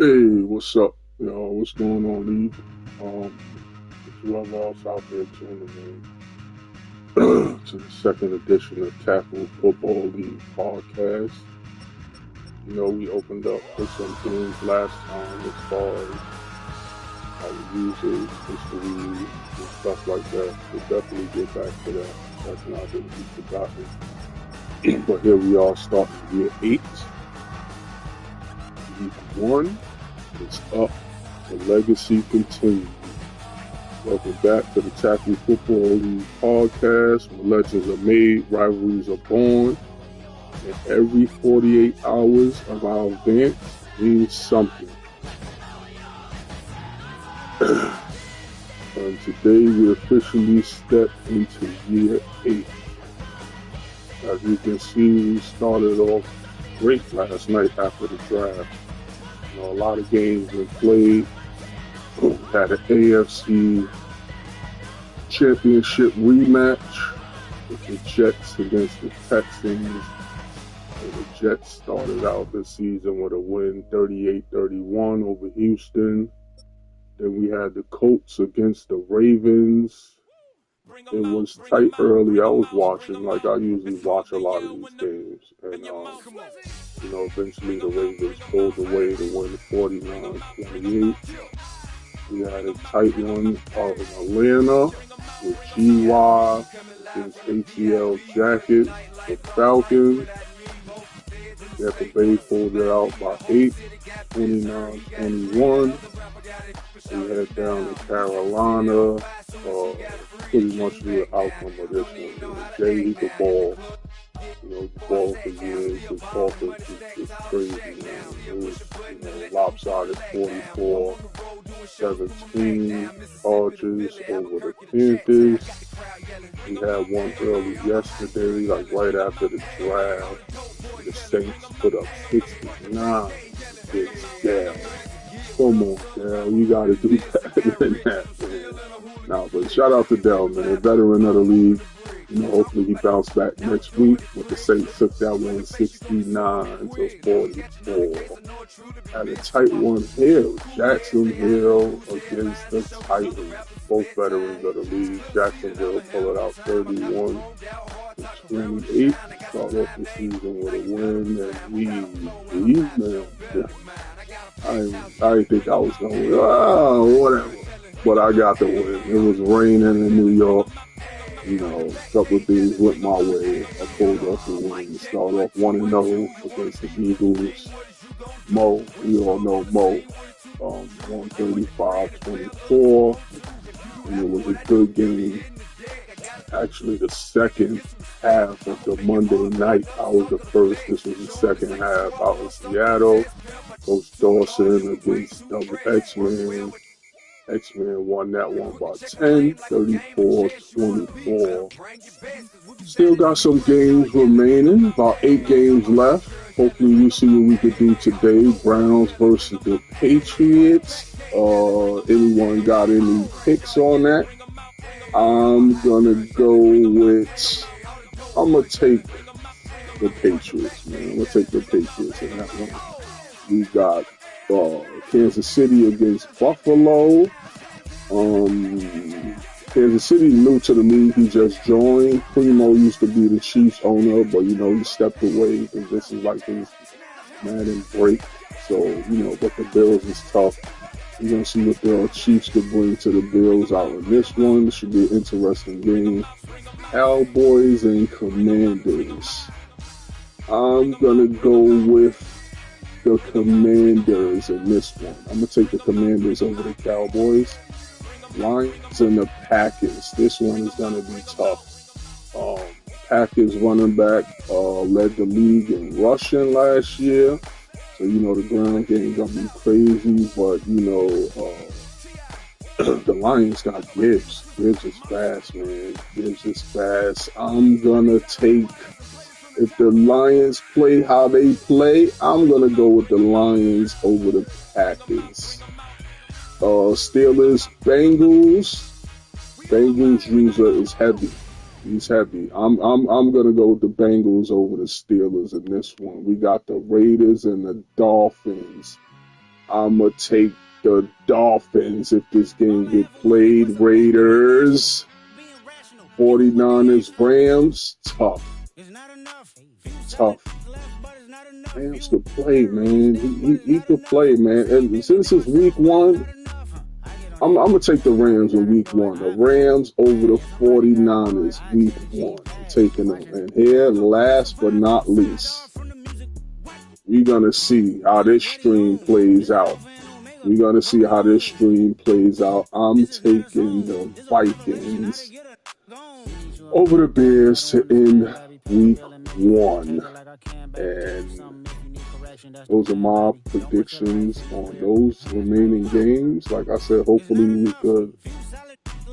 Hey, what's up, y'all? What's going on, League? Whoever else out there tuning in to the second edition of Tackle Football League podcast. You know, we opened up with some games last time as far as our users, history, and stuff like that. We'll definitely get back to that. That's not going to be forgotten. But here we are starting year 8. Week 1 is up. The legacy continues. Welcome back to the Tackle Football League podcast, where legends are made, rivalries are born, and every 48 hours of our advance means something. And today we officially step into year 8. As you can see, we started off great last night after the draft. You know, a lot of games were played. We had an AFC championship rematch with the Jets against the Texans. And the Jets started out the season with a win 38-31 over Houston. Then we had the Colts against the Ravens. It was tight early. I was watching, like I usually watch a lot of these games. And, you know, eventually the Ravens pulled away to win 49-28. We had a tight one out in Atlanta with GY against ATL Jacket, the Falcons. Tampa Bay pulled it out by 8, 29-21. We head down to Carolina. Pretty much the outcome of this one. Jay, he could ball. You know, the ball for years. His offense is crazy, man. It was, lopsided 44-17 Chargers over the Panthers. We had one early yesterday, like right after the draft. The Saints put up 69 against Dallas. Come on, Dell. You got to do better than that, man. Nah, but shout out to Dell, man. A veteran of the league. You know, hopefully he bounced back next week. But the Saints took that one 69 to 44. Had a tight one here. Jacksonville against the Titans. Both veterans of the league. Jacksonville pull it out 31-28. Start off the season with a win. And man. I didn't think I was going to whatever. But I got the win. It was raining in New York. You know, a couple of things went my way. I pulled off the win. Start off 1-0 against the Eagles. Mo, we all know Mo. 135-24. And it was a good game. Actually, the second half of the Monday night, I was the first. This was the second half out in Seattle. Coach Dawson against Double X-Men. X-Men won that one by 10, 34-24. Still got some games remaining, about 8 games left. Hopefully we see what we could do today. Browns versus the Patriots. Anyone got any picks on that? I'm going to take the Patriots, man. I'm going to take the Patriots in that one. We got Kansas City against Buffalo. Kansas City new to the league. He just joined. Primo used to be the Chiefs owner, but he stepped away because this is like his Madden break. So but the Bills is tough. We're gonna see what the Chiefs could bring to the Bills out in this one. This should be an interesting game. Cowboys and Commanders. I'm gonna go with the Commanders in this one. I'm going to take the Commanders over the Cowboys. Lions and the Packers. This one is going to be tough. Packers running back led the league in rushing last year. So, the ground game going to be crazy. But, the Lions got Gibbs. Gibbs is fast, man. Gibbs is fast. I'm going to take... If the Lions play how they play, I'm going to go with the Lions over the Packers. Steelers, Bengals. Bengals user is heavy. He's heavy. I'm going to go with the Bengals over the Steelers in this one. We got the Raiders and the Dolphins. I'ma take the Dolphins if this game get played. Raiders, 49ers, Rams, tough. Rams could play, man. He could play, man. And since it's week 1, I'm gonna take the Rams in week 1. The Rams over the 49ers week 1. I'm taking them. And here, last but not least, we're gonna see how this stream plays out. I'm taking the Vikings over the Bears to end week 1. And those are my predictions on those remaining games. Like I said, hopefully we could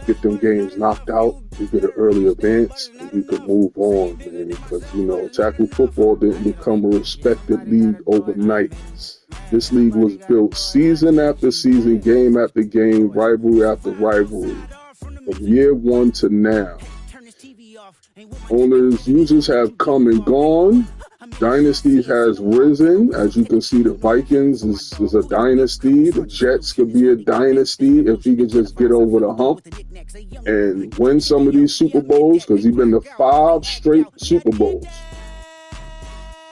get them games knocked out. We get an early advance and we could move on, man. Because, tackle football didn't become a respected league overnight. This league was built season after season, game after game, rivalry after rivalry. From year 1 to now, users have come and gone. Dynasty has risen. As you can see, the Vikings is a dynasty. The Jets could be a dynasty if he could just get over the hump and win some of these Super Bowls, because he's been to 5 straight Super Bowls.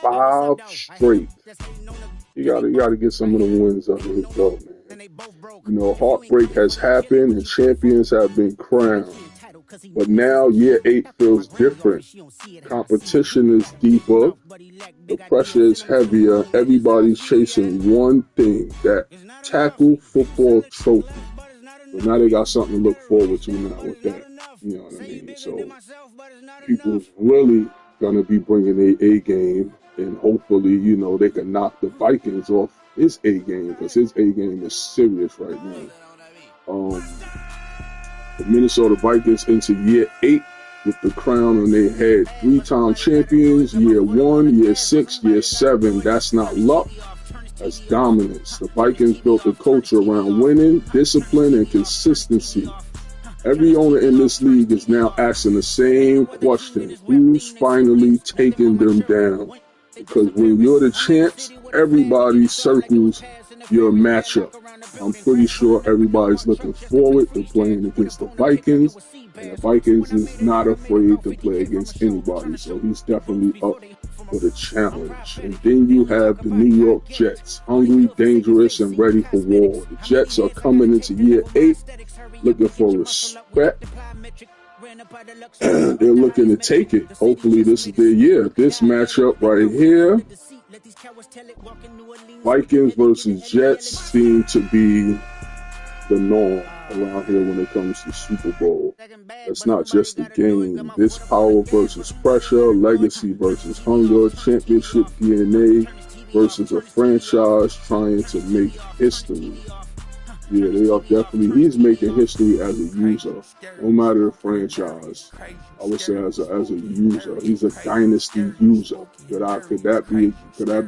5 straight. You gotta get some of them wins under his belt, man. Heartbreak has happened and champions have been crowned. But now year 8 feels different. Competition is deeper. The pressure is heavier. Everybody's chasing one thing, that tackle football trophy. So now they got something to look forward to now with that. You know what I mean? So people's really going to be bringing their A game. And hopefully, they can knock the Vikings off his A game, because his A game is serious right now. The Minnesota Vikings into year 8 with the crown on their head. 3-time champions, year 1, year 6, year 7. That's not luck, that's dominance. The Vikings built a culture around winning, discipline, and consistency. Every owner in this league is now asking the same question: who's finally taking them down? Because when you're the champs, everybody circles your matchup. I'm pretty sure everybody's looking forward to playing against the Vikings, and the Vikings is not afraid to play against anybody, so he's definitely up for the challenge. And then you have the New York Jets, hungry, dangerous, and ready for war. The Jets are coming into year 8 looking for respect. They're looking to take it. Hopefully this is their year. This matchup right here, Vikings versus Jets, seem to be the norm around here when it comes to Super Bowl. It's not just a game. This power versus pressure, legacy versus hunger, championship DNA versus a franchise trying to make history. Yeah, they are definitely. He's making history as a user, no matter the franchise. I would say as a user, he's a dynasty user. Could that be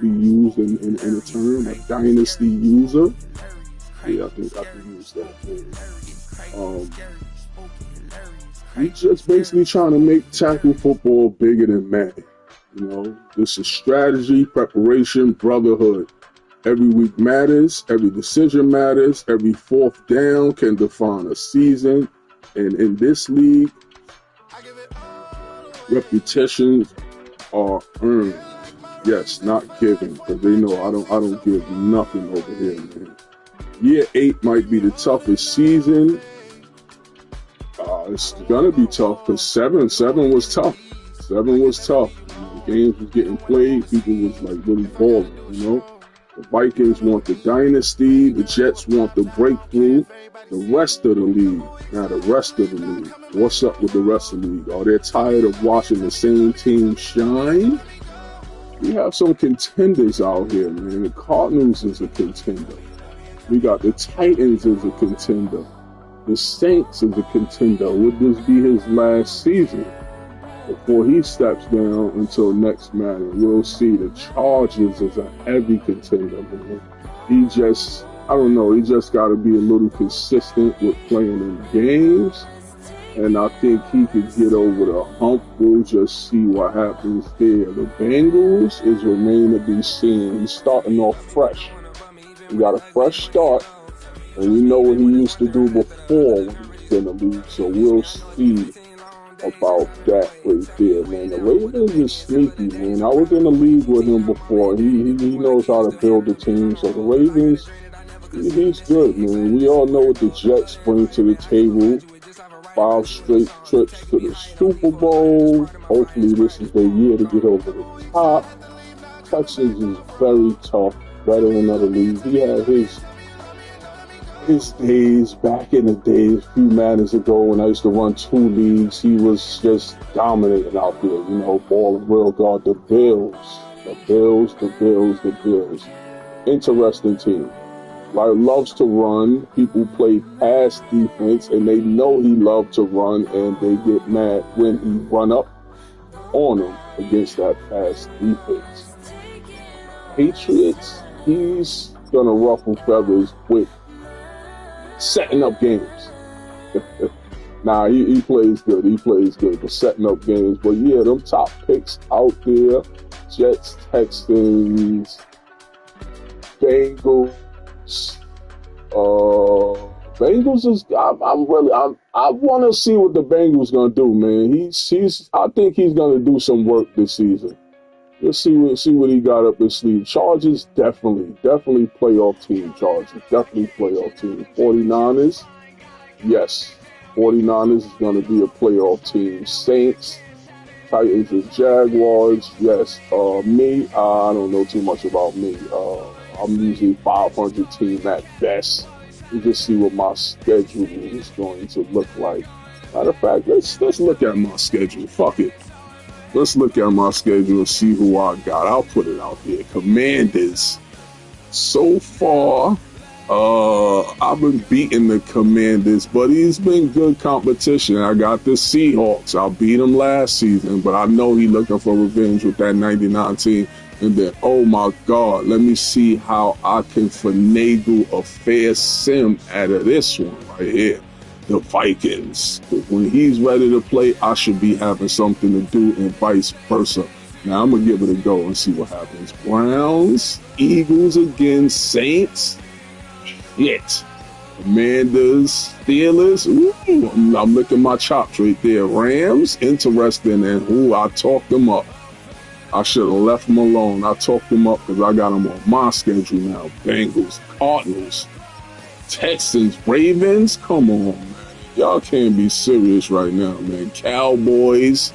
used in a term, a dynasty user? Yeah, I think I can use that. He's just basically trying to make tackle football bigger than Madden. This is strategy, preparation, brotherhood. Every week matters, every decision matters, every 4th down can define a season. And in this league, reputations are earned. Yes, not given, because they know I don't give nothing over here, man. Year 8 might be the toughest season. It's gonna be tough, because 7 was tough. 7 was tough. The games was getting played, people was like really balling, The Vikings want the dynasty. The Jets want the breakthrough. The rest of the league. Now, the rest of the league. What's up with the rest of the league? Are they tired of watching the same team shine? We have some contenders out here, man. The Cardinals is a contender. We got the Titans as a contender. The Saints is a contender. Would this be his last season before he steps down until next Madden? We'll see. The Chargers is a heavy contender, man. He just got to be a little consistent with playing in games, and I think he could get over the hump. We'll just see what happens there. The Bengals is remain to be seen. He's starting off fresh. He got a fresh start, and we know what he used to do before when he was in the league. So we'll see about that right there, man. The Ravens is sneaky, man. I was in the league with him before. He knows how to build a team. So the Ravens, he's good, man. We all know what the Jets bring to the table. 5 straight trips to the Super Bowl. Hopefully this is their year to get over the top. Texans is very tough, veteran of the league. He had his days back in the days, a few Maddens ago when I used to run 2 leagues. He was just dominating out there, you know, ball and real guard. The Bills. Interesting team. Like, loves to run. People play pass defense, and they know he loves to run, and they get mad when he run up on them against that pass defense. Patriots, he's gonna ruffle feathers with setting up games. Nah, he plays good. He plays good, but setting up games. But yeah, them top picks out there: Jets, Texans, Bengals. Bengals is. I want to see what the Bengals gonna do, man. I think he's gonna do some work this season. Let's see what he got up his sleeve. Chargers definitely playoff team. Chargers definitely playoff team. 49ers, yes. 49ers is gonna be a playoff team. Saints, Titans, and Jaguars, yes. Me, I don't know too much about me. I'm usually 500 team at best. We just see what my schedule is going to look like. Matter of fact, let's look at my schedule. Fuck it. Let's look at my schedule and see who I got. I'll put it out there. Commanders. So far, I've been beating the Commanders, but it's been good competition. I got the Seahawks. I beat them last season, but I know he's looking for revenge with that 99 team. And then, oh my God, let me see how I can finagle a fair sim out of this one right here. The Vikings. When he's ready to play, I should be having something to do, and vice versa. Now, I'm going to give it a go and see what happens. Browns, Eagles again, Saints. Shit. Commanders, Steelers. Ooh, I'm licking my chops right there. Rams, interesting, and I talked them up. I should have left them alone. I talked them up because I got them on my schedule now. Bengals, Cardinals, Texans, Ravens. Come on, man. Y'all can't be serious right now, man. Cowboys,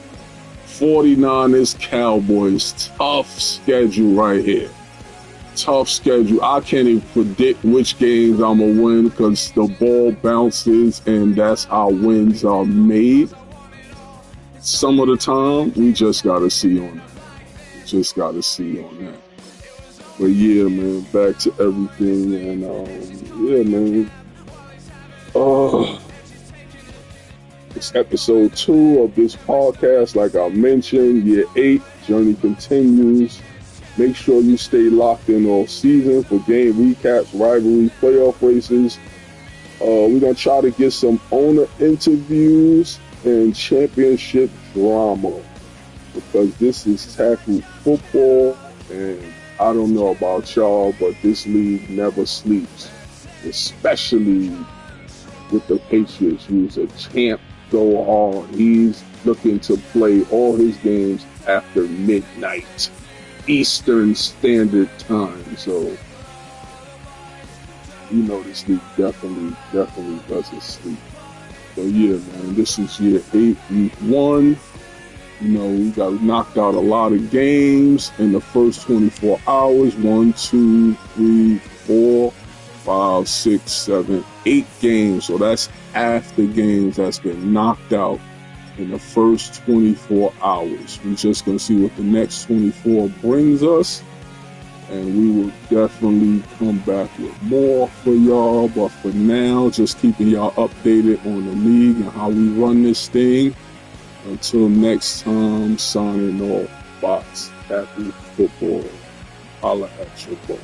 49ers, Cowboys. Tough schedule right here. Tough schedule. I can't even predict which games I'm going to win because the ball bounces, and that's how wins are made. Some of the time, we just got to see on that. Just got to see on that. But yeah, man, back to everything. And yeah, man. It's episode 2 of this podcast. Like I mentioned, year 8, journey continues. Make sure you stay locked in all season for game recaps, rivalry, playoff races. We're going to try to get some owner interviews and championship drama, because this is tackle football, and I don't know about y'all, but this league never sleeps, especially with the Patriots, who's a champ so hard. He's looking to play all his games after midnight Eastern Standard Time, so you know this league definitely doesn't sleep. So yeah, man, this is year 8, week 1. You know, we got knocked out a lot of games in the first 24 hours. 1, 2, 3, 4, 5, 6, 7, 8 games. So that's half the games that's been knocked out in the first 24 hours. We're just going to see what the next 24 brings us. And we will definitely come back with more for y'all. But for now, just keeping y'all updated on the league and how we run this thing. Until next time, signing off. Box, Happy Football. Holla at your boy.